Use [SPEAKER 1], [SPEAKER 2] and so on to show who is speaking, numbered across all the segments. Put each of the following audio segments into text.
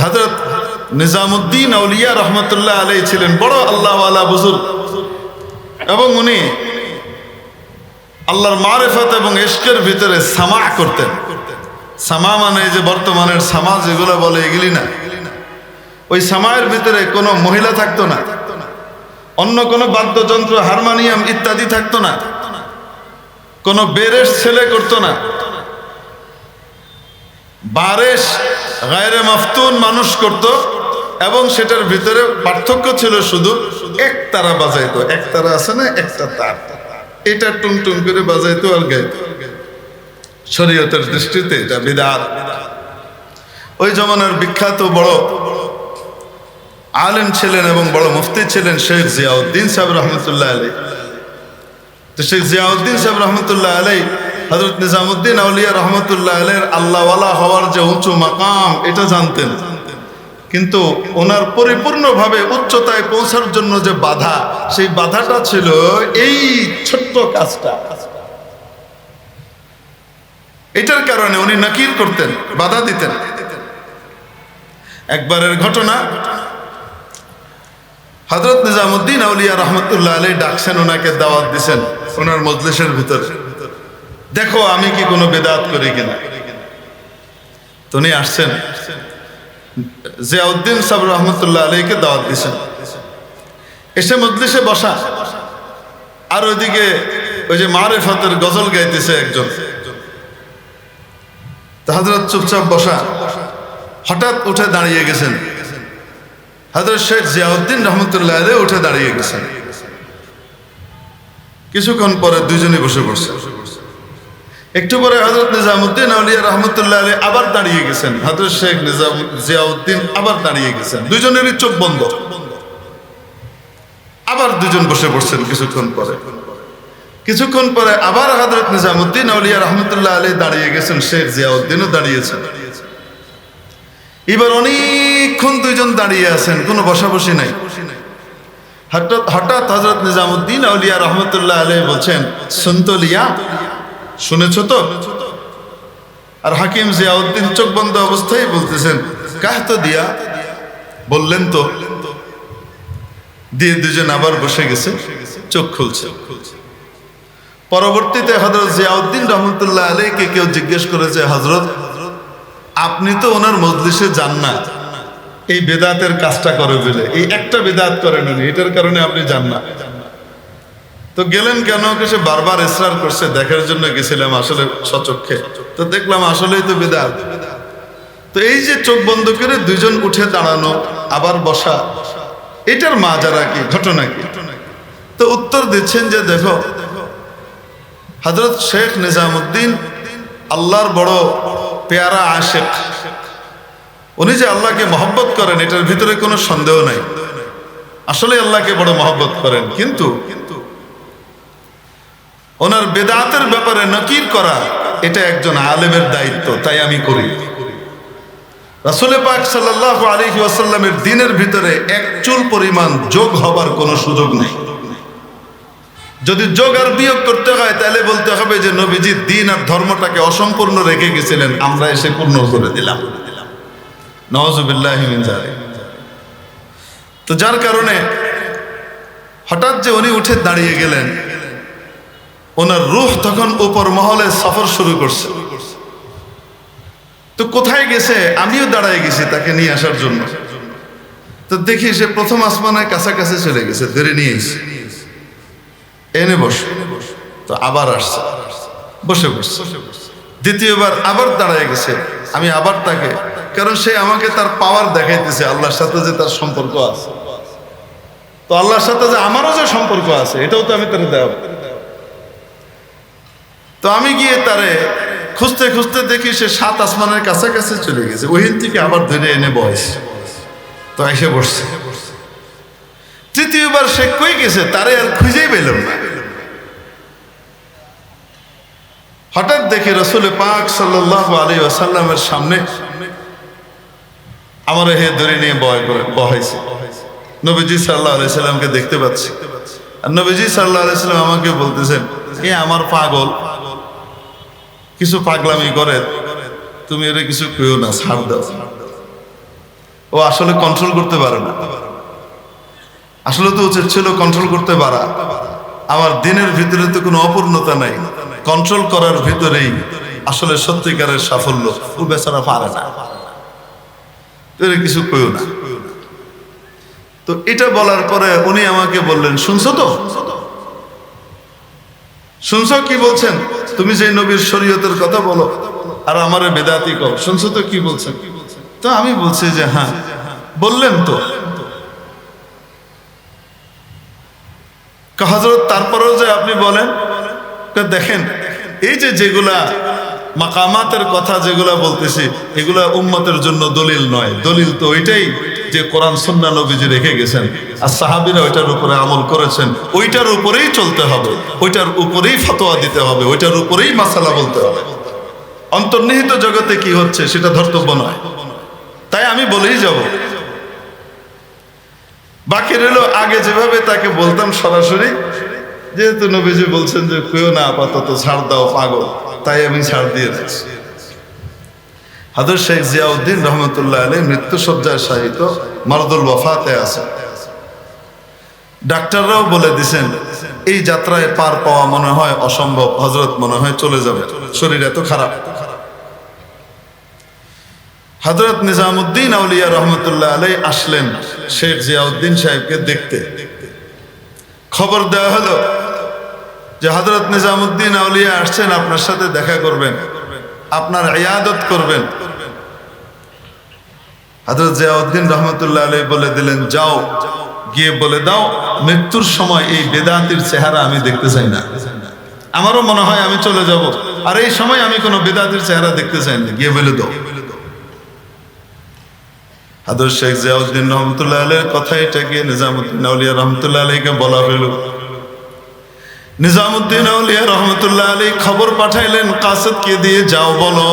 [SPEAKER 1] হযরত নিজামুদ্দিন আউলিয়া রহমতুল্লাহ আলাইহি ছিলেন বড় আল্লাহওয়ালা বুজুর্গ, এবং উনি আল্লাহর মারিফত এবং ইশকের ভিতরে সামা করতেন। সামা মানে যে বর্তমানের সামা যেগুলো বলে এগুলি না, ওই সামায়ের ভিতরে কোনো মহিলা থাকতো না, অন্য কোনো বাদ্যযন্ত্র হারমোনিয়াম ইত্যাদি থাকতো না, কোনো বেরেশ ছেলে করতো না, বারেশ গায়রে মাফতুন মানুষ করত, এবং সেটার ভিতরে পার্থক্য ছিল শুধু একতারা বাজাইতো। একতারা আছে না, একটা তার, এটা টুং টুং করে বাজাইতো আর গাইতো। শরীয়তের দৃষ্টিতে এটা বিদআত। ওই জমানার বিখ্যাত বড় আলেম ছিলেন এবং বড় মুফতি ছিলেন শেখ জিয়াউদ্দিন সাহেব রহমতুল্লাহ আলাইহি। তো শেখ জিয়াউদ্দিন সাহেব রহমতুল্লাহ আলাইহি হযরত নিজামুদ্দিন আউলিয়া রহমতুল্লাহ আলাইহির আল্লাহওয়ালা হওয়ার যে উঁচু মাকাম এটা জানতেন, কিন্তু ওনার পরিপূর্ণভাবে উচ্চতায় পৌঁছার জন্য যে বাধা, সেই বাধাটা ছিল এই ছোট্ট কাজটা। এটার কারণে উনি নাকির করতেন, বাধা দিতেন। একবারের ঘটনা, হযরত নিজামুদ্দিন আউলিয়া রহমতুল্লাহ আলাইহি ডাকছেন, ওনাকে দাওয়াত দিছেন ওনার মজলিসের ভিতরে, দেখো আমি কি কোনো বেদাত করি কিনা। তো উনি আসছেন, জিয়াউদ্দিন সাহেব রহমতুল্লাহ আলাইহিকে দাওয়াত দিছেন, এসে মজলিসে বসা, আর ওইদিকে ওই যে মারিফতের গজল গাইতেছে একজন। তো হযরত চুপচাপ বসা, হঠাৎ উঠে দাঁড়িয়ে গেছেন হযরত শেখ জিয়াউদ্দিন রহমতুল্লাহ আলাইহি, উঠে দাঁড়িয়ে গেছেন। কিছুক্ষণ পরে দুইজনই বসে পড়ছে। একটু পরে হযরত নিজামুদ্দিন আউলিয়া রহমতুল্লাহ আলাইহি আবার দাঁড়িয়ে গেছেন, হযরত শেখ জিয়াউদ্দিন আবার দাঁড়িয়ে গেছেন, দুইজনেরই চোখ বন্ধ। আবার দুজন বসে পড়ছেন। কিছুক্ষণ পরে আবার হযরত নিজামুদ্দিন আউলিয়া রহমতুল্লাহ আলাইহি দাঁড়িয়ে গেছেন, শেখ জিয়াউদ্দিনও দাঁড়িয়েছেন। এবার অনেকক্ষণ দুইজন দাঁড়িয়ে আছেন, কোনো বসাবসি নাই। হঠাৎ হযরত নিজামুদ্দিন আউলিয়া রহমতুল্লাহ আলাইহি বলছেন, শুনতো লিয়া, শুনেছ তো? আর হাকিম জিয়াউদ্দিন চোখ বন্ধ অবস্থায় বলতেছেন, কাহ তো দিয়া, বললেন তো। দিয়ে দুজন আবার বসে গেছে, চোখ খুলছে। পরবর্তীতে হযরত জিয়াউদ্দিন রহমতুল্লাহ আলাইহিকে কেউ জিজ্ঞেস করেছে, হযরত আপনি তো ওনার মজলিসে যান না, এই বেদাতের কাজটা করে বলে, এই একটা বেদাত করেন উনি, এটার কারণে আপনি যান না। তো গেলেন কেন? সে বারবার ইসরার করছে, দেখার জন্য গেছিলাম আসলে সচক্ষে, তো দেখলাম আসলেই তো বেদাত। তো এই যে চোখ বন্ধ করে দুইজন উঠে দাঁড়ানো আবার বসা, এটার মাজারা কি, ঘটনা কি? তো উত্তর দিচ্ছেন যে দেখো, হযরত শেখ নিজামুদ্দিন আল্লাহর বড় পেয়ারা আশিক, উনি যে আল্লাহকে মহব্বত করেন এটার ভিতরে কোনো সন্দেহ নাই, আসলে আল্লাহকে বড় মহব্বত করেন, কিন্তু ওনার বেদাতের ব্যাপারে নকির করা এটা একজন আলেমের দায়িত্ব, তাই আমি করি। রাসূল পাক সাল্লাল্লাহু আলাইহি ওয়াসাল্লামের দ্বীনের ভিতরে এক চুল পরিমাণ যোগ হবার কোনো সুযোগ নেই। যদি যোগ আর বিয়োগ করতে হয় তাহলে বলতে হবে যে নবীজি দ্বীন আর ধর্মটাকে অসম্পূর্ণ রেখে গেছিলেন, আমরা এসে পূর্ণ করে দিলাম। নাউযুবিল্লাহি মিন যালিক। তো যার কারণে হঠাৎ যে উনি উঠে দাঁড়িয়ে গেলেন, ওনার রূহ তখন উপর মহলে সফর শুরু করছে। তো কোথায় গেছে? আমিও দাঁড়ায় গেছি তাকে নিয়ে আসার জন্য। তো দেখি সে প্রথম আসমানের কাছাকাছি চলে গেছে, ধরে নিয়ে এসে এনে বসে। তো আবার আসছে, বসে বসছে। দ্বিতীয়বার আবার দাঁড়ায় গেছে, আমি আবার তাকে, কারণ সে আমাকে তার পাওয়ার দেখাইতেছে, আল্লাহর সাথে যে তার সম্পর্ক আছে। তো আল্লাহর সাথে যে আমারও যে সম্পর্ক আছে এটাও তো আমি তারে দেব। তো আমি গিয়ে তারে খুঁজতে খুঁজতে দেখি সে 7 আসমানের কাছাকাছি চলে গেছে, ওইখান থেকে আবার ধরে এনে বয়স। তো এসে বসছে। তৃতীয়বার সে কই গেছে তারে আর খুঁজেই পেলাম না। হঠাৎ দেখি রাসূল পাক সাল্লাল্লাহু আলাইহি ওয়াসাল্লামের সামনে আমার হে ধরে নিয়ে বহাইছে। নবীজি সাল্লাল্লাহু আলাইহি সাল্লামকে দেখতে পাচ্ছি, আর নবীজি সাল্লাল্লাহু আলাইহি সাল্লাম আমাকে বলতেছেন, এ আমার পাগল, কিছু পাগলামি করে, তুমি এর কিছু কইও না, ছাড় দাও। ও আসলে কন্ট্রোল করতে পারে না। আসলে তো উচিত ছিল কন্ট্রোল করতে পারা। আমার দিনের ভিতরে তো কোনো অপূর্ণতা নাই, কন্ট্রোল করার ভিতরেই আসলে সত্যিকারের সাফল্য। ও বেচারা পারে না, কিছু কইও না। তো এটা বলার পরে উনি আমাকে বললেন, শুনছো তো, শুনছো কি বলছেন? তুমি যে নবীর শরীয়তের কথা বলো আর আমারে বেদাতি কও, শুনছো তো কি বলছেন? তো আমি বলছি যে হ্যাঁ বললেন তো। হযরত তারপরেও যে আপনি বলেন, দেখেন এই যে যেগুলা মাকামাতের কথা যেগুলা বলতেছি, এগুলা উম্মতের জন্য দলিল নয়। দলিল তো ওইটাই যে কোরআন সুন্নাহ নবীজি রেখে গেছেন আর সাহাবীরা ওইটার উপরে আমল করেছেন। ওইটার উপরেই চলতে হবে, ওইটার উপরেই ফতোয়া দিতে হবে, ওইটার উপরেই মাসালা বলতে হবে। অন্তর্নিহিত জগতে কি হচ্ছে সেটা ধর্তব্য নয়। তাই আমি বলেই যাব। বাকি রইল আগে যেভাবে তাকে বলতাম সরাসরি, যেহেতু নবীজি বলছেন যে কেউ না আপাতত ছাড় দাও পাগল, তাই আমি ছাড় দিয়ে দিচ্ছি। হযরত শেখ জিয়াউদ্দিন রহমতুল্লাহ আলাইহি মৃত্যুসজ্জায় শায়িত, মারদুল ওয়াফাতে আছে। ডাক্তাররাও বলে দিছেন এই যাত্রায় পার পাওয়া মনে হয় অসম্ভব, হযরত মনে হয় চলে যাবে, শরীর এত খারাপ। হযরত নিজামুদ্দিন আউলিয়া রহমতুল্লাহ আলাইহি আসলেন শেখ জিয়াউদ্দিন সাহেবকে দেখতে। খবর দেওয়া হলো যে হযরত নিজামুদ্দিন আউলিয়া আসছেন, আপনার সাথে দেখা করবেন, আপনার ইয়াদত করবেন। হযরত জিয়াউদ্দিন রহমতুল্লাহ আলাইহি বলে দিলেন, যাও গিয়ে বলে দাও মৃত্যুর সময় এই বেদাতির চেহারা আমি দেখতে চাই না। আমারও মনে হয় আমি চলে যাব, আর এই সময় আমি কোনো বেদাতির চেহারা দেখতে চাই না, গিয়ে বলে দাও। হযরত শেখ জিয়াউদ্দিন রহমতুল্লাহ আলাইহির কথা এটাকে নিজামুদ্দিন আউলিয়া রহমতুল্লাহ আলাইহিকে বলা হইল। নিজামুদ্দিন আউলিয়া রহমতুল্লাহ আলাইহি খবর পাঠাইলেন কাসেদকে দিয়ে, যাও বলো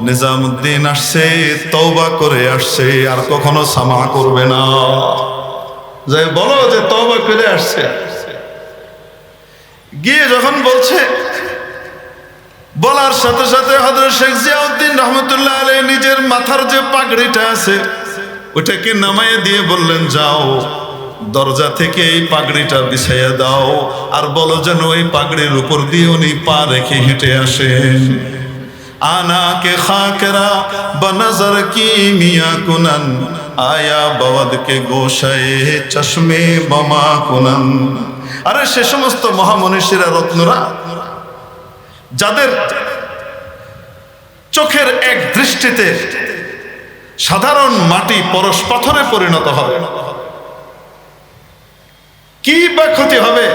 [SPEAKER 1] নিজামুদ্দিন আসছে, তওবা করে আসছে, আর কখনো সামা করবে না। যাই বলো যে তওবা করে আসছে। গিয়ে যখন বলছে, বলার সাথে সাথে হযরত শেখ জিয়াউদ্দিন রহমতুল্লাহ আলাইহি নিজের মাথার যে পাগড়িটা আছে ওটাকে নামাইয়ে দিয়ে বললেন, যাও দরজা থেকে এই পাগড়িটা বিছাইয়া দাও, আর বলো যেন এই পাগড়ির উপর দিয়ে উনি পা রেখে হেঁটে আসেন। আনা কে খাকরা বনজর কি মিয়া কুনন, আয়া বওয়াদ কে গোশায়ে চশমে বমা কুনন। আরে সে সমস্ত মহামনীষীরা, রত্নরা, যাদের চোখের এক দৃষ্টিতে সাধারণ মাটি পরশ পাথরে পরিণত হবে, কি বা ক্ষতি হবে?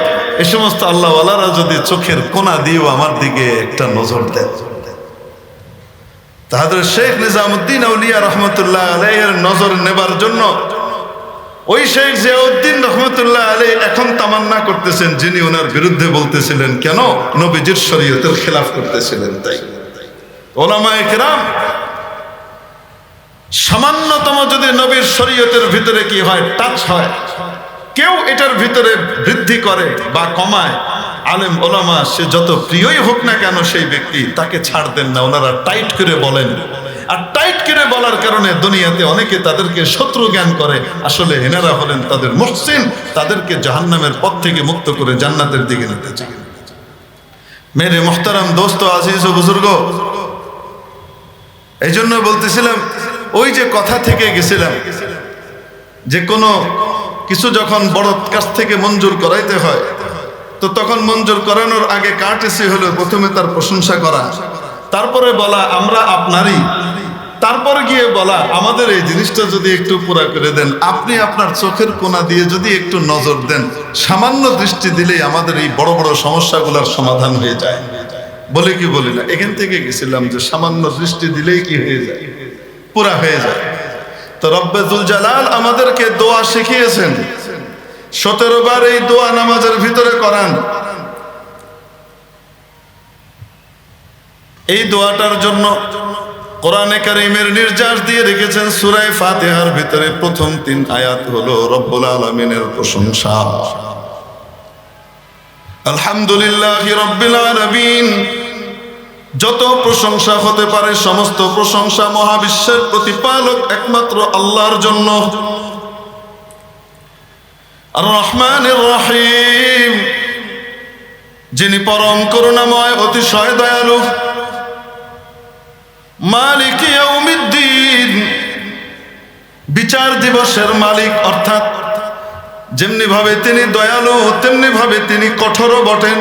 [SPEAKER 1] এ সমস্ত আল্লাহওয়ালারা যদি চোখের কোনা দিয়েও আমার দিকে একটা নজর দেন। তাহলে শেখ নিজামুদ্দিন আউলিয়া রহমতুল্লাহ আলাইহির নজর নেবার জন্য ওই শেখ জিয়াউদ্দিন রহমতুল্লাহ আলাইহি এখন তামান্না করতেছেন, যিনি ওনার বিরুদ্ধে বলতেছিলেন কেন নবীজির শরীয়তের খেলাফ করতেছিলেন। তাই ওলামায়ে কেরাম সামান্যতম যদি নবীর শরীয়তের ভিতরে কি হয়, টাচ হয়, কেউ এটার ভিতরে বৃদ্ধি করে বা কমায়, আলেম ওলামা সে যত প্রিয়ই হোক না কেন সেই ব্যক্তি, তাকে ছাড় দেন না, ওনারা টাইট করে বলেন। আর টাইট করে বলার কারণে দুনিয়াতে অনেকে তাদেরকে শত্রু জ্ঞান করে, আসলে এনারা হলেন তাদের মুহসিন, তাদেরকে জাহান্নামের পথ থেকে মুক্ত করে জান্নাতের দিকে নিতে চায়। মেরে মুহতারাম দোস্ত, আজিজ ও বুজুর্গ, এই জন্য বলতেছিলাম, ওই যে কথা থেকে গেছিলাম যে কোনো কিছু যখন বড় কাছ থেকে মঞ্জুর করাইতে হয়, তো তখন মঞ্জুর করানোর আগে কার্টেসি হলো প্রথমে তার প্রশংসা করা, তারপরে বলা আমরা আপনারই, তারপর গিয়ে বলা আমাদের এই জিনিসটা যদি একটু পুরা করে দেন, আপনি আপনার চোখের কোনা দিয়ে যদি একটু নজর দেন, সামান্য দৃষ্টি দিলেই আমাদের এই বড় বড় সমস্যাগুলোর সমাধান হয়ে যায়। বলে কি বলি না? এখান থেকে গেছিলাম যে সামান্য দৃষ্টি দিলেই কি হয়ে যায়, পুরা হয়ে যায়। তো রব্বে যুল জালাল আমাদেরকে দোয়া শিখিয়েছেন, 17 বার এই দোয়া নামাজের ভিতরে করান। এই দোয়াটার জন্য কোরআনে কারীমের নির্যাস দিয়ে রেখেছেন সূরা ফাতিহার ভিতরে প্রথম 3 আয়াত হলো রব্বুল আলামিনের প্রশংসা। আলহামদুলিল্লাহি রাব্বিল আলামিন যত প্রশংসা হতে পারে সমস্ত প্রশংসা মহাবিশ্বের প্রতিপালক একমাত্র আল্লাহর জন্য। আর রহমানির রহিম, যিনি পরম করুণাময় অতিশয় দয়ালু। মালিক ইয়াউমিদ্দিন, বিচার দিবসের মালিক, অর্থাৎ যেমনি ভাবে তিনি দয়ালু তেমনি ভাবে তিনি কঠোরও বটেন।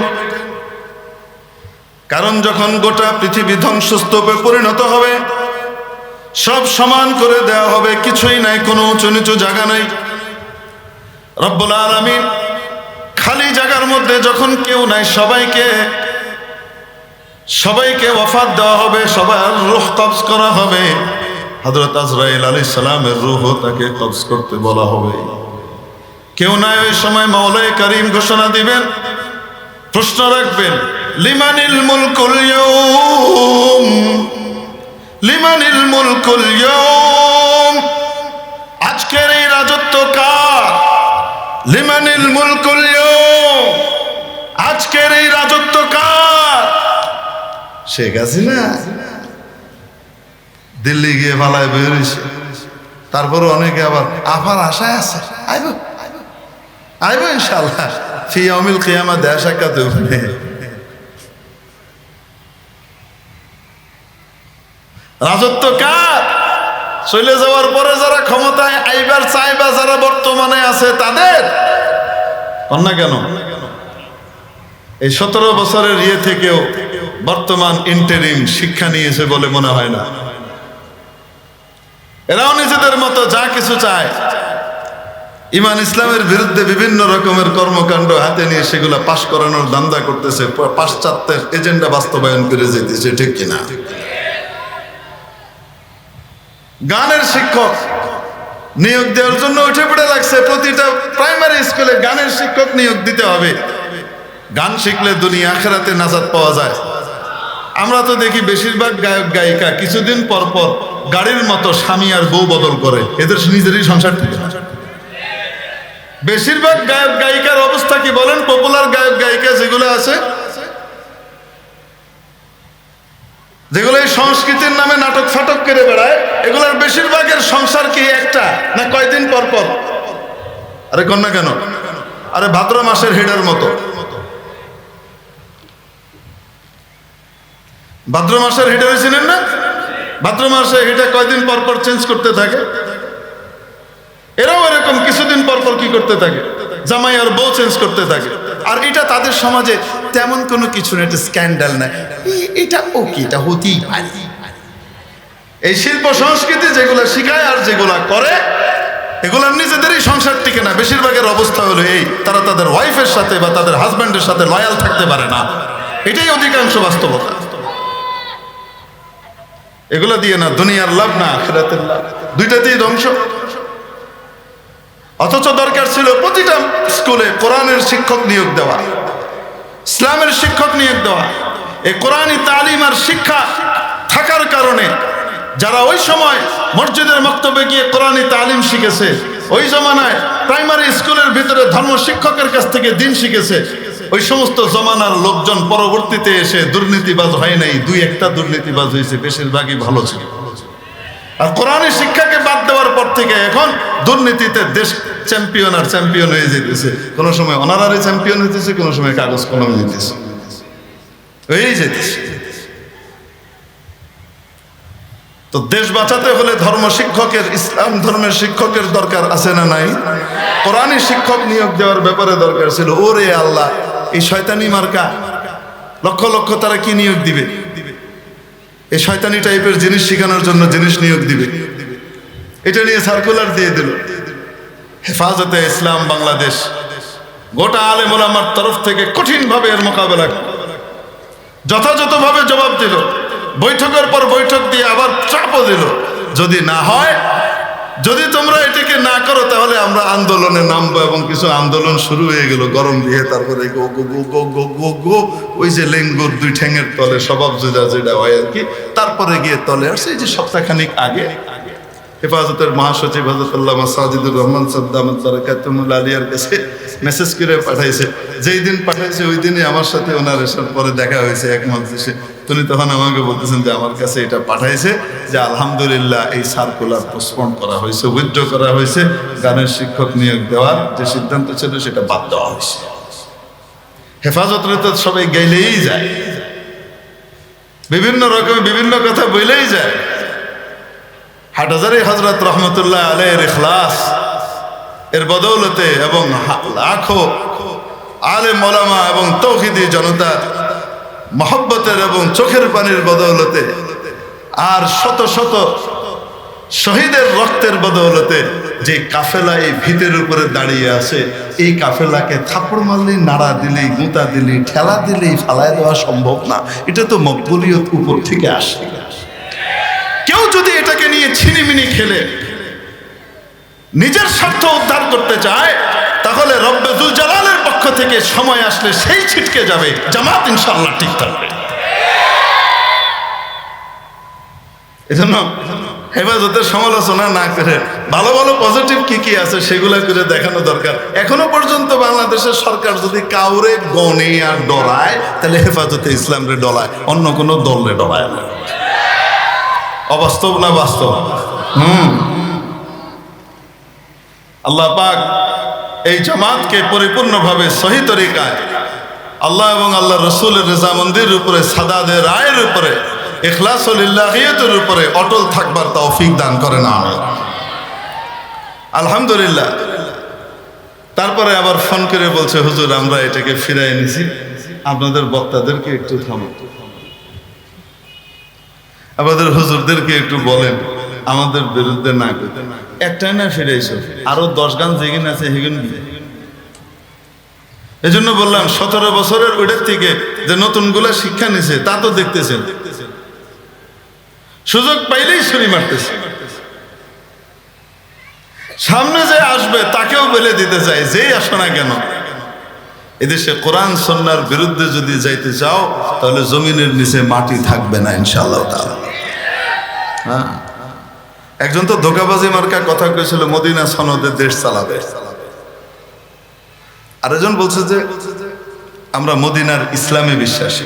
[SPEAKER 1] কারণ যখন গোটা পৃথিবী ধ্বংসস্তূপে পরিণত হবে, সব সমান করে দেওয়া হবে, কিছুই নাই, কোনো উঁচু নিচু জায়গা নাই। রব্বুল আলামিন খালি জায়গার মধ্যে যখন কেউ নাই, সবাইকে ওয়াফাত দেওয়া হবে, সবার রূহ কবজ করা হবে। হযরত আজরাইল আলাইহিস সালামের রূহও তাকে কবজ করতে বলা হবে। কেউ নাই ওই সময় মাওলায়ে কারীম ঘোষণা দিবেন, প্রশ্ন রাখবেন, লিমানিল মুলকুল ইয়াউম, লিমানিল মুলকুল ইয়াউম, আজকের এই রাজত্ব কার? লিমানিল মুলকুল ইয়াউম, আজকের এই রাজত্ব কার? শেখ হাসিনা দিল্লি গিয়ে পালায় বেরিয়েছে। তারপরে অনেকে আবার আফার আশায় আছে, আইব আইব ইনশাআল্লাহ ফি ইয়াউমিল কিয়ামা দেয়া সাক্ষাৎ হবে। রাজত্ব কার? চলে যাওয়ার পরে যারা ক্ষমতায় আইবার চাইবা যারা বর্তমানে আছে তাদের অন্য কেন? এই 17 বছরের থেকেও বর্তমান ইন্টারিম শিক্ষা নিয়েছে বলে মনে হয় না। এরাও নিজেদের মতো যা কিছু চায়, ইমান ইসলামের বিরুদ্ধে বিভিন্ন রকমের কর্মকাণ্ড হাতে নিয়ে সেগুলা পাশ করানোর ধান্দা করতেছে, পাশ্চাত্যের এজেন্ডা বাস্তবায়ন করে যেতেছে, ঠিক কিনা? গানের শিক্ষক নিয়োগ দেওয়ার জন্য উঠে পড়ে লাগছে। প্রতিটা প্রাইমারি স্কুলে গানের শিক্ষক নিয়োগ দিতে হবে। গান শিখলে দুনিয়া আখিরাতে নাজাত পাওয়া যায়। আমরা তো দেখি বেশিরভাগ গায়ক গায়িকা কিছুদিন পর পর গাড়ির মতো স্বামী আর বউ বদল করে, এদের নিজেরই সংসার থেকে। বেশিরভাগ গায়ক গায়িকার অবস্থা কি বলেন? পপুলার গায়ক গায়িকা যেগুলো আছে, যেগুলো এই সংস্কৃতির নামে নাটক ফাটক করে বেড়ায়, এগুলোর বেশিরভাগের সংসার কি একটা না কয়দিন পর পর? আরে কন্যা কেন? আরে ভাদ্র মাসের হেডের মতো। ভাদ্র মাসের হেডে হয়েছিলেন না? ভাদ্র মাসে হেডে কয়দিন পর পর চেঞ্জ করতে থাকে। এরাও এরকম কিছুদিন পর পর কি করতে থাকে? জামাই আর বউ চেঞ্জ করতে থাকে। আর এটা তাদের সমাজে তেমন কোনো কিছু না, এটা স্ক্যান্ডাল না, এটা ওকে, এটা হতেই পারে। এই শিল্প সংস্কৃতি যেগুলো শিখায় আর যেগুলা করে, এগুলার নিজেদেরই সংসার টিকে না। বেশিরভাগের অবস্থা হলো এই, তারা তাদের ওয়াইফের সাথে বা তাদের হাজব্যান্ডের সাথে লয়াল থাকতে পারে না। এটাই অধিকাংশ বাস্তবতা। এগুলো দিয়ে না দুনিয়ার লাভ না আখিরাতের লাভ, দুইটাতেই ধ্বংস। অথচ দরকার ছিল প্রতিটা স্কুলে কোরআনের শিক্ষক নিয়োগ দেওয়া, ইসলামের শিক্ষক নিয়োগ দেওয়া। এই কোরআনী তালিম আর শিক্ষা থাকার কারণে যারা ওই সময় মসজিদের মক্তবে গিয়ে কোরআনী তালিম শিখেছে, ওই জমানায় প্রাইমারি স্কুলের ভিতরে ধর্ম শিক্ষকের কাছ থেকে দিন শিখেছে, ওই সমস্ত জমানার লোকজন পরবর্তীতে এসে দুর্নীতিবাজ হয় নাই, দুই একটা দুর্নীতিবাজ হয়েছে, বেশিরভাগই ভালো ছিল। আর কোরআনী শিক্ষাকে বাদ দেওয়ার পর থেকে এখন দুর্নীতিতে দেশ চ্যাম্পিয়ন আর চ্যাম্পিয়ন হয়ে যেতেছে। কোনো সময় অনারারি চ্যাম্পিয়ন হইতেছে, কোনো সময় কাগজ কলম দিতেছে, হয়েই যেতেছে। তো দেশ বাঁচাতে হলে ধর্ম শিক্ষকের, ইসলাম ধর্মের শিক্ষকের দরকার আছে না নাই? কোরআনী শিক্ষক নিয়োগ দেওয়ার ব্যাপারে দরকার ছিল। ওরে আল্লাহ, এই শয়তানি মার্কা লক্ষ লক্ষ তারা কি নিয়োগ দিবে? এই শয়তানি টাইপের জিনিস শেখানোর জন্য জিনিস নিয়োগ দিবে। এটা নিয়ে সার্কুলার দিয়ে দিল হেফাজতে ইসলাম বাংলাদেশ। গোটা আলেম ওলামার তরফ থেকে কঠিনভাবে এর মোকাবেলা, যথাযথভাবে জবাব দিল, বৈঠকের পর বৈঠক দিয়ে আবার চাপও দিল, যদি না হয়, যদি তোমরা এটাকে না করো তাহলে আমরা আন্দোলনে নামবো। এবং কিছু আন্দোলন শুরু হয়ে গেল গরম দিয়ে। তারপরে গো গো গো গো গো গো গো, ওই যে লেঙ্গুর দুই ঠ্যাঙের তলে স্বভাব যেটা হয় আর কি। তারপরে গিয়ে তলে আসছে এই যে সপ্তাহখানিক আগে হেফাজতের মহাসচিব হযরত আল্লামা সাজিদুর রহমান সাদ্দামাত বারাকাতুহুল আলিয়ার কাছে মেসেজ করে পাঠাইছে। যেই দিন পাঠাইছে ওই দিনই আমার সাথে ওনার এসার পরে দেখা হয়েছে এক মজলিসে। তিনি তখন আমাকে বলতেছেন যে আমার কাছে এটা পাঠাইছে যে আলহামদুলিল্লাহ এই সার্কুলার পোস্টপোন করা হয়েছে, উইথড্র করা হয়েছে, গানের শিক্ষক নিয়োগ দেওয়ার যে সিদ্ধান্ত ছিল সেটা বাদ দেওয়া হয়েছে। হেফাজতরে তো সবাই গেলেই যায়, বিভিন্ন রকমের বিভিন্ন কথা বলেই যায়। হাটহাজারী হযরত রহমতুল্লাহ আলাইহির ইখলাস এর বদৌলতে এবং লাখো আলেম ওলামা এবং তৌহিদি জনতা মহব্বতের এবং চোখের পানির বদৌলতে আর শত শত শহীদের রক্তের বদৌলতে যে কাফেলা এই ভিতের উপরে দাঁড়িয়ে আছে, এই কাফেলাকে থাপড় মারলেই, নাড়া দিলেই, গুঁতা দিলেই, ঠেলা দিলেই ফালায় দেওয়া সম্ভব না। এটা তো মকবুলিয়ত উপর থেকে আসে। কেউ যদি এটাকে নিয়ে ছিনিমিনি খেলে নিজের স্বার্থ উদ্ধার করতে চায়, তাহলে রব্বে যুল জালালের পক্ষ থেকে সময় আসলে সেই ছিটকে যাবে, জামাত ইনশাআল্লাহ ঠিক থাকবে। এজন্য হেফাজতের সমালোচনা না করে ভালো ভালো পজিটিভ কি কি আছে সেগুলো করে দেখানো দরকার। এখনো পর্যন্ত বাংলাদেশের সরকার যদি কাউরে গনে আর ডরায়, তাহলে হেফাজতে ইসলামরে ডরায়, অন্য কোনো দলরে ডরায় না। অবাস্তব না বাস্তব? আল্লাহ পাক এই জামাতকে পরিপূর্ণভাবে সহি তরিকায় আল্লাহ এবং আল্লাহ রসুলের রেজামন্দির উপরে, সাদাদের রায়ের উপরে, ইখলাসুল ইল্লাহিয়তের উপরে অটল থাকবার তৌফিক দান করেন, আমিন। আলহামদুলিল্লাহ। তারপরে আবার ফোন করে বলছে, হুজুর আমরা এটাকে ফিরাই এনেছি, আপনাদের বক্তাদেরকে একটু থামান, আমাদের হুজুরদেরকে একটু বলেন আমাদের বিরুদ্ধে না করতে। একটাই না ফিরাইছো, আরো 10 গান যেগিন আছে হেগুন। এই জন্য বললাম 17 বছরের ওইটার থেকে যে নতুন গুলা শিক্ষা নিছে তা তো দেখতেছেন, সুযোগ পাইলেই ছুরি মারতেছে। সামনে যে আসবে তাকেও বলে দিতে চাই, যেই আসো না কেন, এদেশে কোরআন সুন্নাহর বিরুদ্ধে যদি যাইতে চাও তাহলে জমিনের নিচে মাটি থাকবে না ইনশাআল্লাহ তাআলা। হ্যাঁ, একজন তো ধোকাবাজি মার্কা কথা কইছিল মদিনা সনদে দেশ চালাবে, আরেকজন বলছে যে আমরা মদিনার ইসলামে বিশ্বাসী।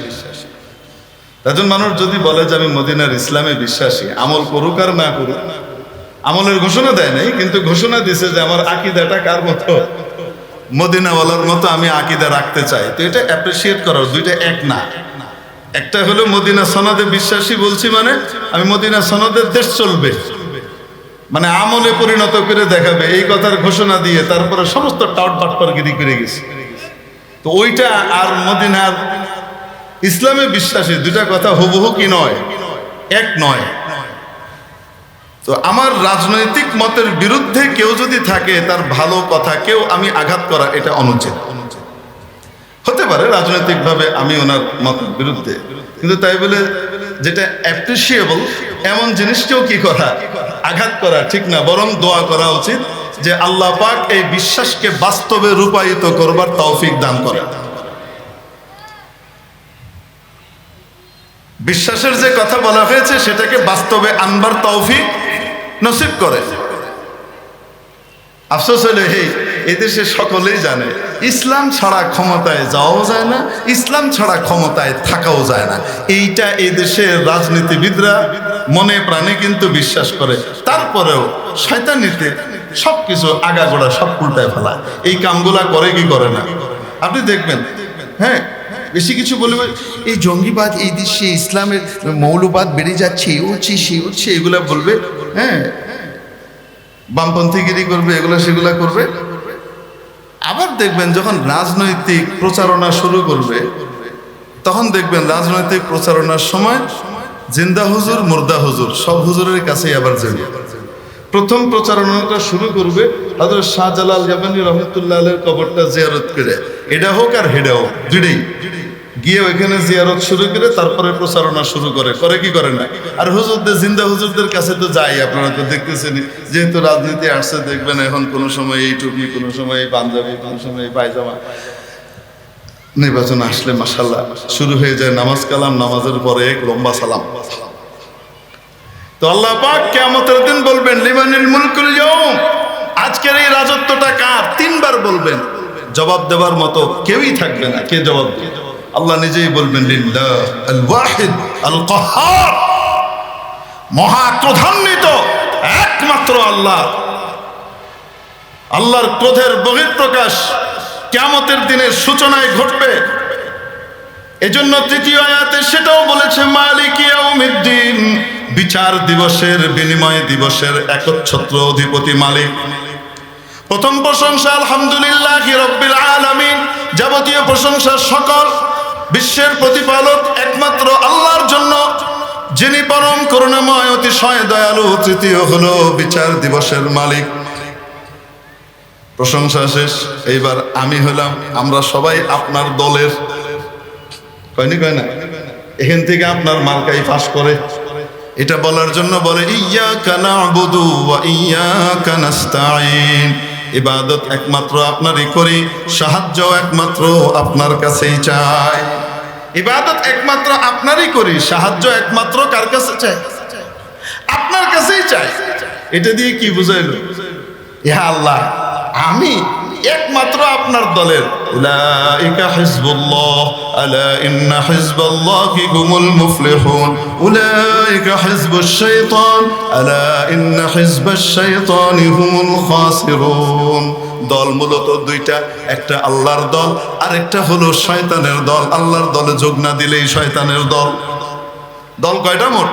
[SPEAKER 1] একজন মানুষ যদি বলে যে আমি মদিনার ইসলামে বিশ্বাসী, আমল করুক আর না করুক, আমলের ঘোষণা দেয় নাই, কিন্তু ঘোষণা দিছে যে আমার আকীদাটা কার মতো, মদিনাওয়ালার মতো আমি আকীদা রাখতে চাই। তো এটা অ্যাপ্রিসিয়েট করার, দুইটা এক না। একটা হলো মদিনা সনদে বিশ্বাসী বলছি মানে আমি মদিনা সনদের দেশ চলবে, মানে আমলে পরিণত করে দেখাবে, এই কথার ঘোষণা দিয়ে তারপরে সমস্ত টাউট বাটপারগিরি করে গেছে। তো ওইটা আর মদিনার ইসলামে বিশ্বাসী, দুইটা কথা হুবহু কি নয়, এক নয়। তো আমার রাজনৈতিক মতের বিরুদ্ধে কেউ যদি থাকে, তার ভালো কথা কেউ আমি আঘাত করা এটা অনুচিত। হতে পারে রাজনৈতিকভাবে আমি ওনার মতের বিরুদ্ধে, কিন্তু তাই বলে যেটা অ্যাপ্রিসিয়েবল এমন জিনিসকেও কি করা, আঘাত করা ঠিক না। বরং দোয়া করা উচিত যে আল্লাহ পাক এই বিশ্বাসকে বাস্তবে রূপায়িত করবার তৌফিক দান করে। বিশ্বাসের যে কথা বলা হয়েছে সেটাকে বাস্তবে আনবার তৌফিক নসিব করে। আফসোস হলে এদেশে সকলেই জানে ইসলাম ছাড়া ক্ষমতায় যাওয়াও যায় না, ইসলাম ছাড়া ক্ষমতায় থাকাও যায় না। এইটা এই দেশের রাজনীতিবিদরা মনে প্রাণে কিন্তু বিশ্বাস করে, তারপরেও শয়তানিতে সবকিছু আগাগোড়া সব উল্টায় ফেলায়। এই কামগুলা করে কি করে না আপনি দেখবেন। হ্যাঁ, বেশি কিছু বলবে, এই জঙ্গিবাদ এই দেশে, ইসলামের মৌলবাদ বেড়ে যাচ্ছে, এই হচ্ছে সেই হচ্ছে, এগুলা বলবে। হ্যাঁ, বামপন্থীগিরি করবে, এগুলা সেগুলা করবে। আবার দেখবেন যখন রাজনৈতিক প্রচারণা শুরু করবে, তখন দেখবেন রাজনৈতিক প্রচারণার সময় জিন্দা হুজুর মুর্দা হুজুর সব হুজুরের কাছেই আবার যাবে। প্রথম প্রচারণাটা শুরু করবে হযরত শাহজালাল ইয়ামানী রহমতুল্লাহ আলাইহির কবরটা জিয়ারত করে, এটা হোক আর হেডা হোক, দুইটাই গিয়ে ওইখানে জিয়ারত শুরু করে তারপরে প্রচারণা শুরু করে কি করে না। আর হুজুরদের, জিন্দা হুজুরদের কাছে তো যাই, আপনারা তো দেখতেছেন, যেহেতু রাজনীতি আসছে দেখবেন এখন কোনো সময় এই টুপি, কোনো সময় এই পাঞ্জাবি, কোনো সময় এই পায়জামা। নির্বাচন আসলে মাশাআল্লাহ শুরু হয়ে যায় নামাজ কালাম, নামাজের পরে এক লম্বা সালাম। তো তো আল্লাহ পাক কিয়ামতের দিন বলবেন লিমানিল মুলকুল ইয়াউম, আজকের এই রাজত্বটা কার? তিনবার বলবেন, জবাব দেওয়ার মতো কেউই থাকবে না। কে জবাব দেবে? আল্লাহ নিজেই বলবেন লিল্লাহ আল ওয়াহিদ আল কাহ্হার, মহা ক্রোধান্বিত একমাত্র আল্লাহ। আল্লাহর ক্রোধের বহিঃপ্রকাশ কিয়ামতের দিনের সূচনায় ঘটবে। এজন্য তৃতীয় আয়াতে সেটাও বলেছে মালিক ইয়াউমিদ্দিন, বিচার দিবসের, বিনিময় দিবসের একচ্ছত্র অধিপতি মালিক। প্রথম প্রশংসা আলহামদুলিল্লাহি রাব্বিল আলামিন, যাবতীয় প্রশংসা সকল বিশ্বের প্রতিপালক একমাত্র আল্লাহর জন্য, যিনি পরম করুণাময় অতিশয় দয়ালু। তৃতীয় হলো বিচার দিবসের মালিক। প্রশংসা শেষ, এইবার আমি হলাম, আমরা সবাই আপনার দলের। কয়নি কয় না? এখান থেকে আপনার মার্কাই ফাঁস করে। এটা বলার জন্য বলে ইয়্যাকা না'বুদু ওয়া ইয়্যাকা নাস্তাঈন, ইবাদত একমাত্র আপনারই করি, সাহায্য একমাত্র আপনার কাছেই চাই। ইবাদত একমাত্র আপনারই করি, সাহায্য একমাত্র কার কাছে চাই? আপনার কাছেই চাই। এটা দিয়ে কি বুঝাইলো? ইয়া আল্লাহ, আমি একমাত্র আপনার দলের। উলাইকা হিজবুল্লাহ আলা ইন্না হিজবাল্লাহি হুমুল মুফলিহুন, উলাইকা হিজবুশ শাইতান আলা ইন্না হিজবাশ শাইতানি হুমুল খাসিরুন। দল মূলত দুইটা, একটা আল্লাহর দল আর একটা হলো শয়তানের দল। আল্লাহর দলে যোগ না দিলেই শয়তানের দল। দল কয়টা মোট?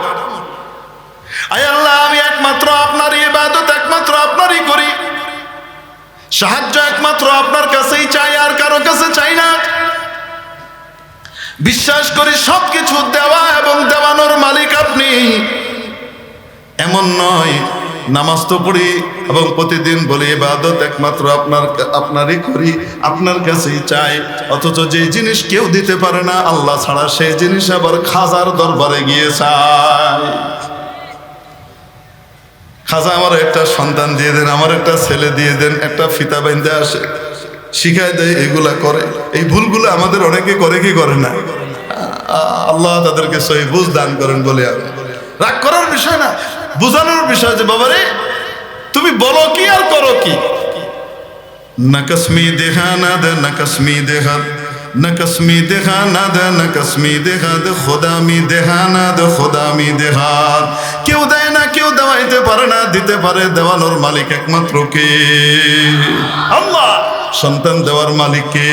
[SPEAKER 1] আয় আল্লাহ, আমি একমাত্র আপনারই ইবাদত একমাত্র আপনারই করি, সাহায্য একমাত্র আপনার কাছেই চাই, আর কারো কাছে চাই না। বিশ্বাস করি সবকিছু দেওয়া এবং দেওয়ানোর মালিক আপনি। এমন নয় নামাজ তো পড়ি এবং প্রতিদিন বলি ইবাদত একমাত্র আপনারই করি, আপনার কাছেই চাই, অথচ যে জিনিস কেউ দিতে পারে না আল্লাহ ছাড়া, সেই জিনিস আবার খাজার দরবারে গিয়ে চাই। খাজা আমার একটা সন্তান দিয়ে দেন, আমার একটা ছেলে দিয়ে দেন, একটা ফিতা বাইন্দে আসে, শিখায় দেয়, এগুলা করে। এই ভুলগুলো আমাদের অনেকে করে কি করে না? আল্লাহ তাদেরকে সহি বুঝ দান করেন বলে। রাগ করার বিষয় না, বুঝানোর বিষয় যে বাবারে তুমি বলো কি আর করো কি। নকসমি দেখা না দে, নকসমি দেখা, নকসমি দেখা না দে, নকসমি দেখা দে, খোদামি দেখা না দে, খোদামি দেখা। কেউ দেয় না, কেউ দেওয়াইতে পারে না, দিতে পারে দেওয়ানোর মালিক একমাত্র কে? আল্লাহ। সন্তান দেওয়ার মালিক কে?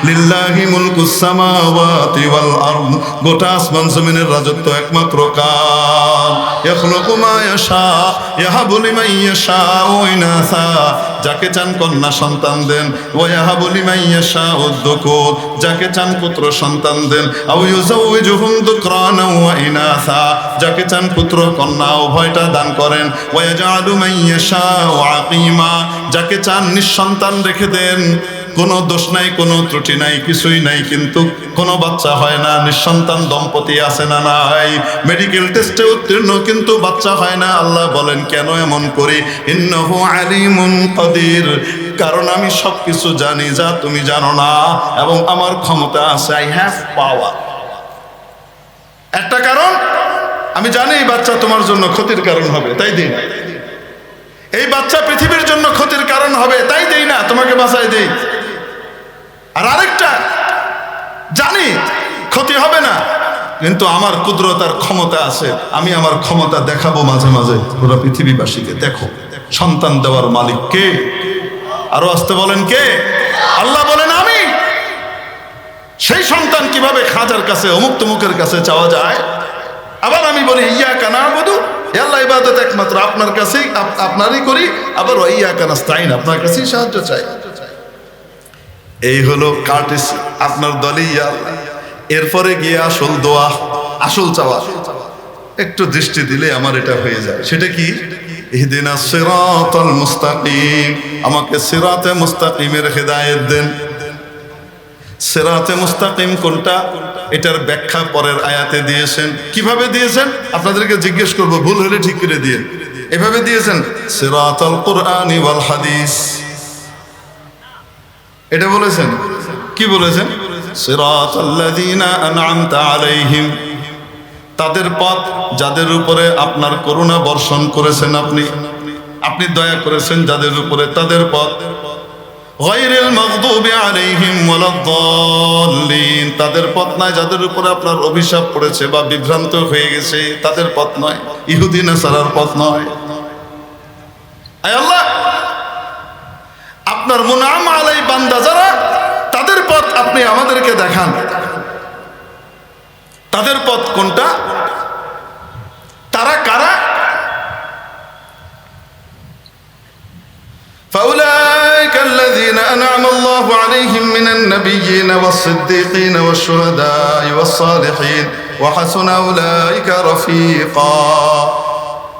[SPEAKER 1] লিল্লাহি মুলকুস সামাওয়াতি ওয়াল আরদ, গোটা আসমান জমিনের রাজত্ব একমাত্র কার? ইয়াখলুকু মা ইয়াশা ইয়াহাবু লিমান ইয়াশাউ ইনাসা, যাকে চান কন্যা সন্তান দেন, ওয়া ইয়াহাবু লিমান ইয়াশাউ যুকুর, যাকে চান পুত্র সন্তান দেন, আও ইউযাউযুহুম যুকরানা ওয়া ইনাসা, যাকে চান পুত্র কন্যা উভয়টা দান করেন, ওয়া ইয়াজআলু মান ইয়াশাউ আকিমা, যাকে চান নিঃসন্তান রেখে দেন। কোনো দোষ নাই, কোনো ত্রুটি নাই, কিছুই নাই, কিন্তু কোনো বাচ্চা হয় না। নিঃসন্তান দম্পতি আছে না নাই? মেডিকেল টেস্টে উত্তীর্ণ কিন্তু বাচ্চা হয় না। আল্লাহ বলেন কেন এমন করি? ইন্নাহু আলিমুন কাদির, কারণ আমি সবকিছু জানি যা তুমি জানো না, এবং আমার ক্ষমতা আছে। আই হ্যাভ পাওয়ার। একটা কারণ, আমি জানি এই বাচ্চা তোমার জন্য ক্ষতির কারণ হবে, তাই দিই না। এই বাচ্চা পৃথিবীর জন্য ক্ষতির কারণ হবে, তাই দেই না, তোমাকে বাঁচাই দেই। আর আরেকটা, জানি ক্ষতি হবে না, কিন্তু আমার কুদরতার ক্ষমতা আছে, আমি আমার ক্ষমতা দেখাবো মাঝে মাঝে পুরো পৃথিবীবাসীকে। দেখো সন্তান দেওয়ার মালিক কে? আরো আসতে বলেন কে? আল্লাহ বলেন আমি। সেই সন্তান কিভাবে খাজার কাছে, অমুক তমুকের কাছে চাওয়া যায়? আবার আমি বলি ইয়্যাকা না'বুদু, আল্লাহ ইবাদত একমাত্র আপনার কাছেই, আপনারই করি, আবার ওয়া ইয়্যাকা নাস্তাঈন, আপনার কাছেই সাহায্য চাই। এই হলো কার্টিস, আপনার দলই আল্লাহ। এরপরে গিয়ে আসল দোয়া, আসল চাওয়া, একটু দৃষ্টি দিলে আমার এটা হয়ে যায়। সেটা কি? ইহদিনাস সিরাতাল মুস্তাকিম, আমাকে সিরাতে মুস্তাকিমের হেদায়েত দেন। সিরাতে মুস্তাকিম কোনটা? এটার ব্যাখ্যা পরের আয়াতে দিয়েছেন। কিভাবে দিয়েছেন আপনাদেরকে জিজ্ঞেস করব, ভুল হলে ঠিক করে দিয়ে। এভাবে দিয়েছেন সিরাতাল কুরআনি ওয়াল হাদিস, এটা বলেছেন। কি বলেছেন? সিরাতাল্লাযীনা আন'আমতা আলাইহিম তাদের পথ যাদের উপরে আপনার করুণা বর্ষণ করেছেন, আপনি দয়া করেছেন যাদের উপরে, তাদের পথ। গায়রিল মাগদুবি আলাইহিম ওয়ালাদ-দাল্লিন, তাদের পথ নয় যাদের উপরে আপনার অভিশাপ পড়েছে বা বিভ্রান্ত হয়ে গেছে, তাদের পথ নয়, ইহুদি নাসারার পথ নয়। আয় আল্লাহ, আপনার মুনআম আলাই বান্দা যারা, তাদের পথ আপনি আমাদেরকে দেখান। তাদের পথ কোনটা? তারা কারা? فأولئك الذين أنعم الله عليهم من النبيين والصديقين والشهداء والصالحين وحسن أولئك رفيقا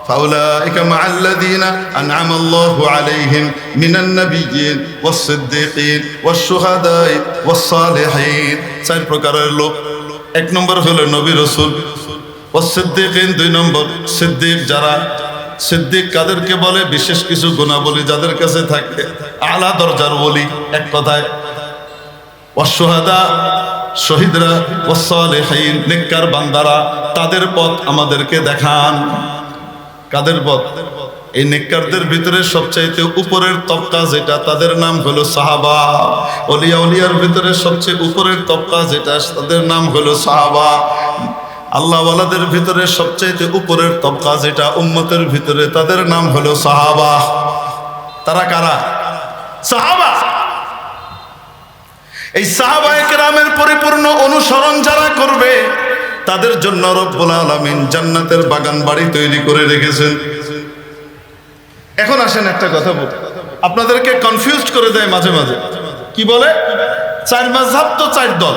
[SPEAKER 1] فأولئك مع الذين أنعم الله عليهم من النبيين والصديقين والشهداء والصالحين। চার প্রকারের লোক। এক নম্বর হলো নবী রাসূল, ওয়াসিদ্দিকিন দুই নম্বর সিদ্দিক যারা। সিদ্দিক কাদেরকে বলে? বিশেষ কিছু গুণাবলী যাদের কাছে থাকে, আলা দরজার ওলি এক কথায়। ওয়াসশুহাদা শহীদরা, ওয়াসসালিহিন নেককার বান্দারা, তাদের পথ আমাদেরকে দেখান। কাদের পথ? এই নেককারদের ভিতরে সবচাইতে উপরের তবকা যেটা, তাদের নাম হলো সাহাবা। ওলিয়া উলিয়ার ভিতরে সবচেয়ে উপরের তবকা যেটা, তাদের নাম হলো সাহাবা। আল্লাহওয়ালাদের ভিতরে সবচাইতে উপরের তবকা যেটা উম্মতের ভিতরে, তাদের নাম হলো সাহাবা। তারা কারা? সাহাবা। এই সাহাবায়ে কেরামের পরিপূর্ণ অনুসরণ যারা করবে, তাদের জন্য রব্বুল আলামিন জান্নাতের বাগান বাড়ি তৈরি করে রেখেছেন। এখন আসেন একটা কথা বলি, আপনাদেরকে কনফিউজড করে দেয় মাঝে মাঝে। কি বলে? চার মাযহাব তো চার দল,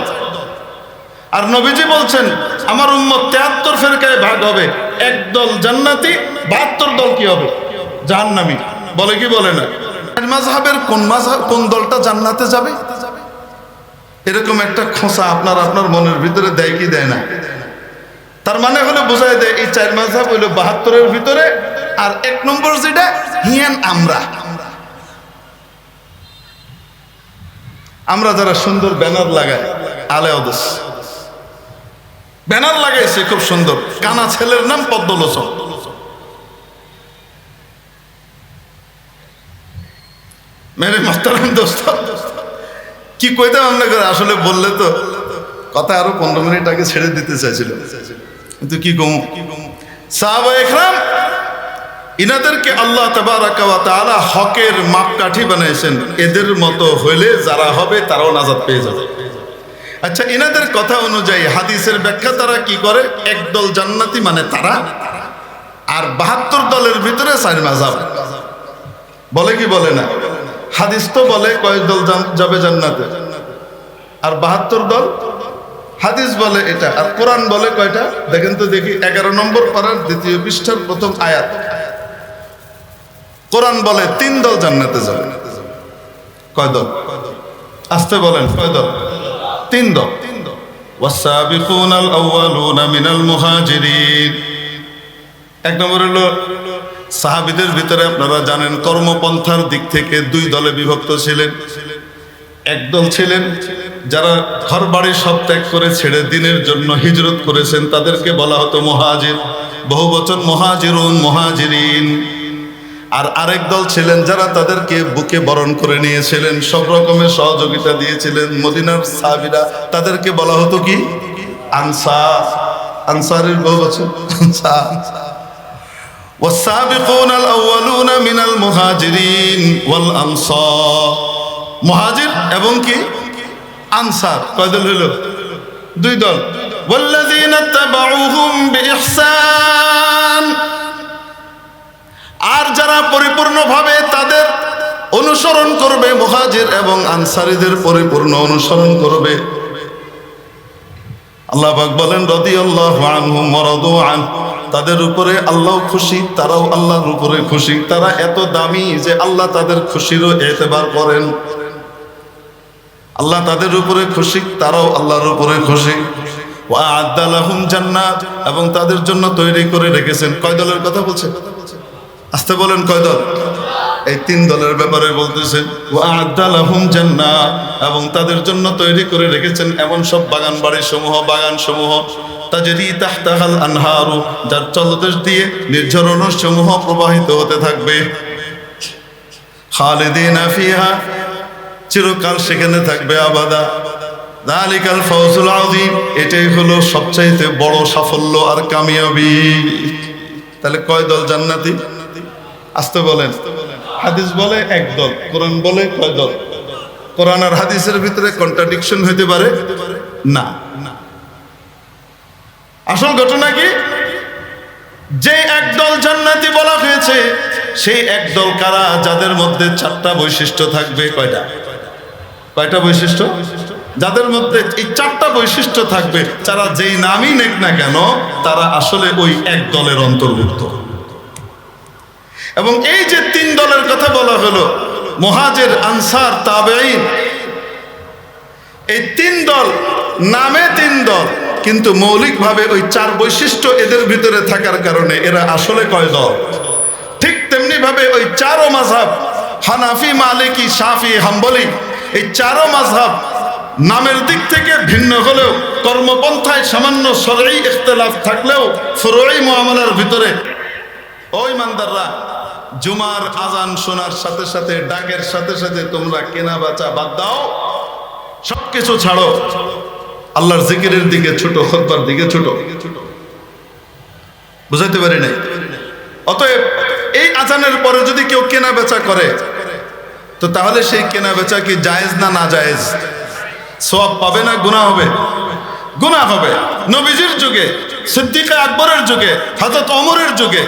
[SPEAKER 1] আর নবীজি বলছেন আমার উম্মত 73 ফেরকায় ভাগ হবে, এক দল জান্নাতি, 72 দল কি হবে? জাহান্নামী। বলে কি বলে না? মাযহাবের কোন দলটা জান্নাতে যাবে, এরকম একটা খোঁচা আপনার মনের ভিতরে দেয় কি দেয় না? তার মানে হলো বোঝায় দেয় এই চার মাযহাব হইলো 72-এর ভিতরে, আর এক নম্বর যেটা হিয়ান আমরা যারা সুন্দর ব্যানার লাগাই, আলে ওদস ব্যানার লাগাইছে খুব সুন্দর, কানা ছেলের নাম পদ্মলোচন। মেরে মোহতারাম দোস্ত, কি কইতাম আপনাকে, আসলে বললে তো কথা আরো 15 মিনিট আগে ছেড়ে দিতে চাইছিল, কিন্তু কি কম। সাহাবায়ে কেরাম ইনাদেরকে আল্লাহ তাবারাকা ওয়া তাআলা হকের মাপকাঠি বানাইছেন। এদের মতো হইলে যারা হবে তারাও নাজাত পেয়ে যাবে। আচ্ছা, ইনাদের কথা অনুযায়ী হাদিসের ব্যাখ্যা তারা কি করে? একদল জান্নাতি মানে তারা, আর 72 দলের ভিতরে চার মাযহাব। বলে কি বলে না? হাদিস তো বলে কয় দল যাবে জান্নাতে, আর 72 দল। হাদিস বলে এটা, আর কোরআন বলে কয়টা? দেখেন তো দেখি, 11 নম্বর পারার 2য় পৃষ্ঠার প্রথম আয়াত। কোরআন বলে 3 দল জান্নাতে যাবে। কয় দল? আসতে বলেন, কয় দল? 3 দল। ওয়াসাবিকুনাল আউয়ালুনা মিনাল মুহাজিরিন। এক নম্বর হলো সাহাবীদের ভিতরে আপনারা জানেন কর্মপন্থার দিক থেকে 2 দলে বিভক্ত ছিলেন। একদল ছিলেন যারা ঘর বাড়ি সব ত্যাগ করে ছেড়ে দিনের জন্য হিজরত করেছেন, তাদেরকে বলা হতো মুহাজির, বহু বচন মুহাজিরুন, মুহাজিরিন। আর আরেক দল ছিলেন যারা তাদেরকে বুকে বরণ করে নিয়েছিলেন, সব রকমের সহযোগিতা দিয়েছিলেন মদিনার সাহাবীরা, তাদেরকে বলা হতো কি? আনসার। আনসারের বহু বচন আনসার। ওয়াসাবিকুনাল আউয়ালুনা মিনাল মুহাজিরিন ওয়াল আনসার। মুহাজির এবং কি আনসার কয় দল হলো? 2 দল। ওয়াল্লাযীনা তাবাউহুম বিইহসান। আর যারা পরিপূর্ণভাবে তাদের অনুসরণ করবে, মুহাজির এবং আনসারীদের পরিপূর্ণ অনুসরণ করবে, আল্লাহ পাক বলেন রাদিয়াল্লাহু আনহুম ওয়া রাদু আন। তাদের উপরে আল্লাহ খুশি, তারাও আল্লাহর উপরে খুশি। তারা এত দামি যে আল্লাহ তাদের খুশিরও এতেবার করেন। আল্লাহ তাদের উপরে খুশি, তারাও আল্লাহর উপরে খুশি। ওয়া আ'আদ্দা লাহুম জান্নাত, এবং তাদের জন্য তৈরি করে রেখেছেন। কয় দলের কথা বলছেন? আসতে বলেন, কয় দল? এই 3 দলের ব্যাপারে বলতেছেন। ওয়া আ'আদ্দা লাহুম জান্নাত, এবং তাদের জন্য তৈরি করে রেখেছেন এমন সব বাগান সমূহ। তাজরি তাহতাহাল আনহারু, যার তলদেশ দিয়ে নির্ঝরণসমূহ প্রবাহিত হতে থাকবে। খালিদিনা ফিহা, চিরকাল সেখানে থাকবে আবাদা। যালিকাল ফাওজুল আযীম, এটাই হলো সবচাইতে বড় সাফল্য আর কামিয়াবি। তাহলে কয় দল জান্নাতি? আসতে বলেন। হাদিস বলে এক দল, কোরআন বলে কয় দল? কোরআন আর হাদিসের ভিতরে কন্ট্রাডিকশন হইতে পারে না। আসল ঘটনা কি? যে একদল জান্নাতি বলা হয়েছে, সেই একদল কারা? যাদের মধ্যে চারটা বৈশিষ্ট্য থাকবে। কয়টা? কয়টা বৈশিষ্ট্য? যাদের মধ্যে এই চারটা বৈশিষ্ট্য থাকবে, যারা যেই নামই নেক না কেন, তারা আসলে ওই এক দলের অন্তর্ভুক্ত। এবং এই যে তিন দলের কথা বলা হলো, মুহাজির, আনসার, তাবেঈন, এই তিন দল, নামে তিন দল, কিন্তু মৌলিকভাবে ওই চার বৈশিষ্ট্য এদের ভিতরে থাকার কারণে এরা আসলে কয় দল? ঠিক তেমনি ভাবে ওই চারো মাযহাব, হানাফি, মালিকি, শাফি, হাম্বলি, এই চারো মাযহাব নামের দিক থেকে ভিন্ন হলেও কর্মপন্থায় সামান্য শরঈ ইখতিলাফ থাকলেও ফুরুঈ মুআমালার ভিতরে ওই ইমানদাররা জুমার আজান শোনার সাথে সাথে, ডাকের সাথে সাথে তোমরা কেনা বেচা বাদ দাও, সবকিছু ছাড়ো, আল্লাহর জিকিরের দিকে ছোট, খুতবার দিকে ছোট। বুঝাইতে পারি নাই? অতএব এই আজানের পরে যদি কেউ কেনা বেচা করে, তো তাহলে সেই কেনা বেচা কি জায়েজ না না জায়েজ? সওয়াব পাবে না গুনাহ হবে? গুনাহ হবে। নবীজির যুগে, সিদ্দিক আকবরের যুগে, হযরত ওমরের যুগে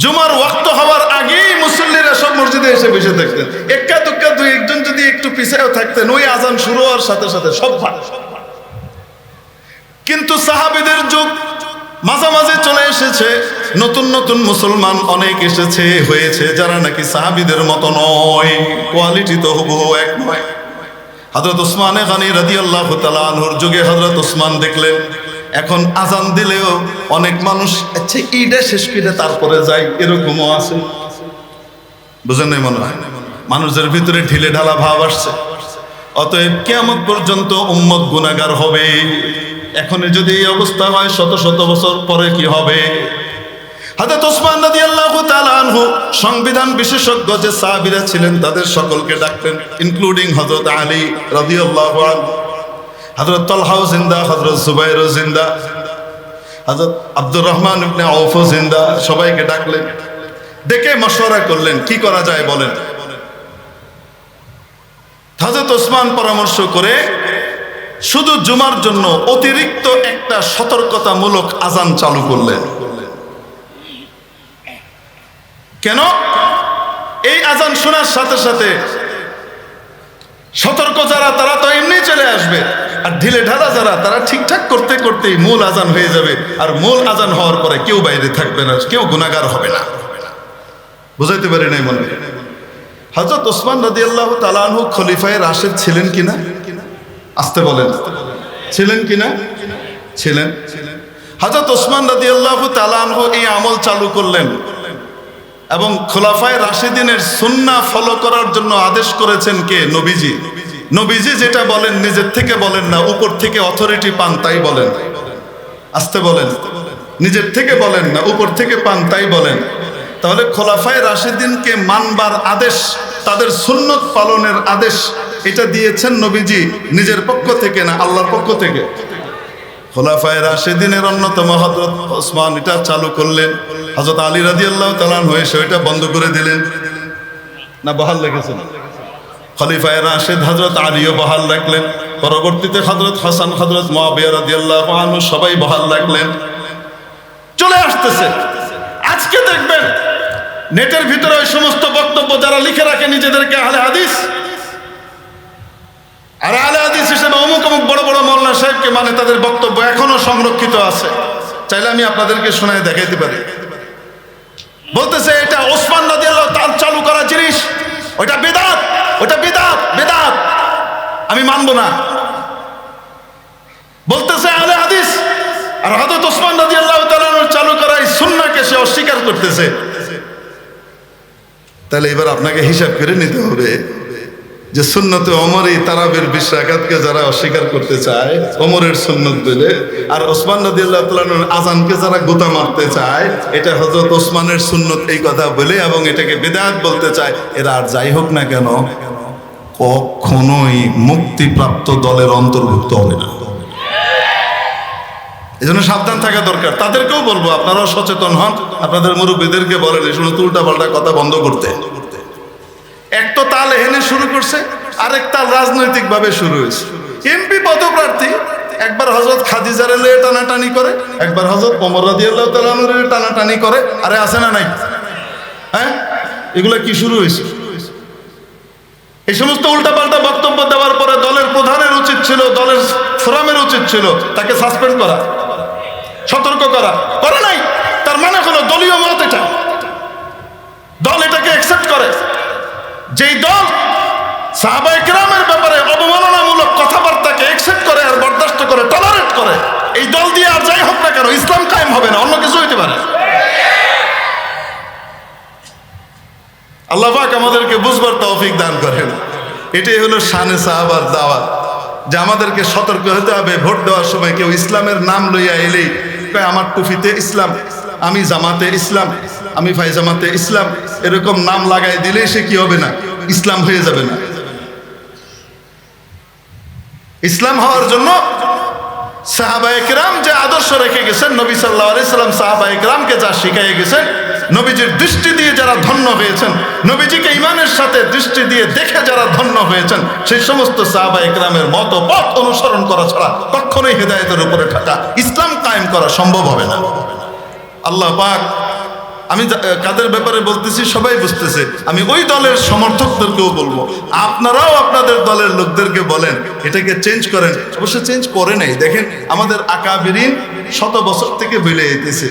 [SPEAKER 1] জুমার ওয়াক্ত হওয়ার আগেই মুসল্লিরা সব মসজিদে এসে বসে থাকতেন। এক্কা দুক্কা দুই একজন যদি একটু পিছায়ও থাকতেন, ওই আজান শুরু হওয়ার সাথে সাথে সব ভাগ। কিন্তু সাহাবীদের যুগ মাঝামাঝি চলে এসেছে, নতুন নতুন মুসলমান অনেক এসেছে, হয়েছে, যারা নাকি সাহাবীদের মতো নয়, কোয়ালিটি তো হুবহু এক নয়। হযরত ওসমান গনি রাদিয়াল্লাহু তাআলা আনহুর যুগে হযরত ওসমান দেখলেন এখন আজান দিলেও অনেক মানুষ আচ্ছা ঈদে শেষ করে তারপরে যায়, এরকমও আছে। বুঝেন নাই মনে হয়? মানুষের ভিতরে ঢিলে ঢালা ভাব আসছে। অতএব কিয়ামত পর্যন্ত উম্মত গুনাহগার হবে। এখন যদি এই অবস্থা হয়, শত শত বছর পরে কি হবে? হযরত ওসমান রাদিয়াল্লাহু তাআলা আনহু সংবিধান বিশেষজ্ঞ যে সাহাবীরা ছিলেন তাদের সকলকে ডাকতেন, ইনক্লুডিং হযরত আলী রাদিয়াল্লাহু আনহু, হযরত তালহাও জিন্দা, হযরত জুবাইরও জিন্দা, হযরত আব্দুর রহমান ইবনে আওফও জিন্দা। সবাইকে ডাকলেন, ডেকে মশওয়ারা করলেন কি করা যায় বলেন। হযরত ওসমান পরামর্শ করে শুধু জুমার জন্য অতিরিক্ত একটা সতর্কতামূলক আজান চালু করলেন। কেন? এই আজান শোনার সাথে সাথে সতর্ক যারা তারা তো এমনি চলে আসবে, আর ঢিলে ঢালা যারা তারা ঠিকঠাক করতে করতেই মূল আজান হয়ে যাবে, আর মূল আজান হওয়ার পরে কেউ বাইরে থাকবে না, কেউ গুনাহগার হবে না। বুঝাইতে পারি নাই মনে হয়? হযরত ওসমান রাদিয়াল্লাহু তাআলা আনহু খলিফায়ে রাশিদ ছিলেন কিনা? আসতে বলেন, ছিলেন কিনা? ছিলেন। হযরত ওসমান রাদিয়াল্লাহু তাআলা আনহু এই আমল চালু করলেন এবং খোলাফায়ে রাশিদিনের সুন্নাহ ফলো করার জন্য আদেশ করেছেন কে? নবীজি। নবীজি যেটা বলেন নিজের থেকে বলেন না, উপর থেকে অথরিটি পান তাই বলেন। আসতে বলেন, নিজের থেকে বলেন না, উপর থেকে পান তাই বলেন। তাহলে খোলাফায়ে রাশিদিনকে মানবার আদেশ, তাদের সুন্নত পালনের আদেশ, এটা দিয়েছেন নবীজি নিজের পক্ষ থেকে না আল্লাহর পক্ষ থেকে? খোলাফায়ে রাশিদিনের অন্যতম হযরত ওসমান এটা চালু করলেন, হযরত আলী রাদিয়াল্লাহু তাআলা আনহু এসে এটা বন্ধ করে দিলেন। না বহাল রেখেছেন? খলিফায়ে রাশিদ হযরত আলীও বহাল রাখলেন, পরবর্তীতে হযরত হাসান, হযরত মুআবিয়া রাদিয়াল্লাহু আনহু সবাই বহাল রাখলেন। চলে আসতেছে আজকে দেখবেন নেটের ভিতরে ওই সমস্ত বক্তব্য যারা লিখে রাখে নিজেদেরকে আহলে হাদিস, আর আহলে হাদিস হিসেবে অমুক অমুক বড় বড় মাওলানা সাহেবকে মানে, তাদের বক্তব্য এখনো সংরক্ষিত আছে, চাইলে আমি আপনাদেরকে শোনায় দেখাইতে পারি। বলতেছে এটা ওসমান রাদিয়াল্লাহু তাআলা চালু করা জিনিস, ওটা বিদআত, ওটা বিদআত, বিদআত, আমি মানব না। বলতেছে আহলে হাদিস, আর হযরত ওসমান রাদিয়াল্লাহু তাআলা চালু করা এই সুন্নাহকে সে অস্বীকার করতেছে। তাহলে এবার আপনাকে হিসাব করে নিতে হবে যে সুন্নতে ওমরই তারাবির 20 রাকাতকে যারা অস্বীকার করতে চায় ওমরের সুন্নত বলে, আর ওসমান রাদিয়াল্লাহু তাআলা আযানকে যারা গোতা মারতে চায় এটা হযরত ওসমানের সুন্নত এই কথা বলে এবং এটাকে বিদআত বলতে চায়, এরা আর যাই হোক না কেন কখনোই মুক্তিপ্রাপ্ত দলের অন্তর্ভুক্ত হবে না। এই জন্য সাবধান থাকা দরকার। তাদেরকেও বলবো আপনারাও সচেতন হন, আপনাদের মুরব্বীদেরকে বলেন এই সময় উল্টা পাল্টা কথা বন্ধ করতে। এক তো তাল এহেনে শুরু করছে, আরেক তাল রাজনৈতিক ভাবে শুরু হয়েছে। এমপি পদপ্রার্থী একবার হযরত খাদিজারে লয়ে টানাটানি করে, একবার হযরত ওমর রাদিয়াল্লাহু তাআলা আনহুর টানাটানি করে। আরে আছে না নাই? হ্যাঁ, এগুলা কি শুরু হয়েছে? এই সমস্ত উল্টাপাল্টা বক্তব্য দেওয়ার পরে দলের প্রধানের উচিত ছিল, দলের ফোরামের উচিত ছিল তাকে সাসপেন্ড করা, সতর্ক করা, করে নাই। তার মানে হলো দলীয় মত, এটা দল এটাকে অ্যাকসেপ্ট করে। যেই দল সাহাবায়ে কেরামের ব্যাপারে অবমাননামূলক কথাবার্তাকে অ্যাকসেপ্ট করে আর বরদাস্ত করে, টলারেট করে, এই দল দিয়ে আর যাই হোক না কেন ইসলাম কায়েম হবে না, অন্য কিছু হইতে পারে। আল্লাহ পাক আমাদেরকে বুঝবার তৌফিক দান করেন। এটাই হলো শানে সাহাবার দাওয়াত, যে আমাদেরকে সতর্ক হতে হবে। ভোট দেওয়ার সময় কেউ ইসলামের নাম লইয়া এলেই কয় আমার টুপিতে ইসলাম, আমি জামাতে ইসলাম, আমি ফাইজামাতে ইসলাম, এরকম নাম লাগাই দিলেই সে কি হবে না, ইসলাম হয়ে যাবে না। ইসলাম হওয়ার জন্য সাহাবায়ে কেরাম যে আদর্শ রেখে গেছেন, নবী সাল্লাল্লাহু আলাইহি সাল্লাম সাহাবায়ে কেরামকে যা শিখিয়ে গেছেন, নবীজির দৃষ্টি দিয়ে যারা ধন্য হয়েছেন, নবীজিকে ঈমানের সাথে দৃষ্টি দিয়ে দেখে যারা ধন্য হয়েছেন, সেই সমস্ত সাহাবায়ে কেরামের মত পথ অনুসরণ করা ছাড়া কখনোই হেদায়েতের উপরে থাকা, ইসলাম কায়েম করা সম্ভব হবে না। আল্লাহ পাক, আমি কাদের ব্যাপারে বলতেছি সবাই বুঝতেছে, আমি ওই দলের সমর্থকদেরকেও বলবো, আপনারাও আপনাদের দলের লোকদেরকে বলেন এটাকে চেঞ্জ করেন। অবশ্য চেঞ্জ করে নাই, দেখেন আমাদের আকাবিরিন শত বছর থেকে বেড়ে যেতেছে,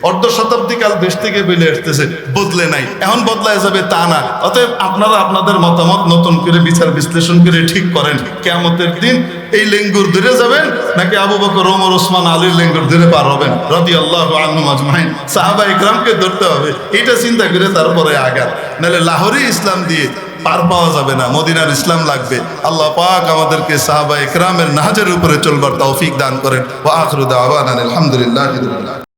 [SPEAKER 1] অর্ধ শতাব্দী কাল দেশ থেকে বেড়ে আসতেছে, বদলে নাই, এখন বদলায় যাবে তা না। অতএব আপনারা আপনাদের মতামত নতুন করে বিচার বিশ্লেষণ করে ঠিক করেন, কিয়ামতের দিন এই লেঙ্গুর ধরে যাবেন নাকি আবু বকর, ওমর, ওসমান, আলীর লেঙ্গুর ধরে পার হবেন রাদিয়াল্লাহু আনহুম আজমাইন। সাহাবায়ে কেরামকে ধরতে হবে, এটা চিন্তা করে তারপরে আগান, নাহলে লাহোরি ইসলাম দিয়ে পার পাওয়া যাবে না, মদিনার ইসলাম লাগবে। আল্লাহ পাক আমাদেরকে সাহাবায়ে কেরামের নাহাজের উপরে চলবার তৌফিক দান করেন। ওয়া আখিরু দাওয়ানা আলহামদুলিল্লাহি রাব্বিল আলামিন।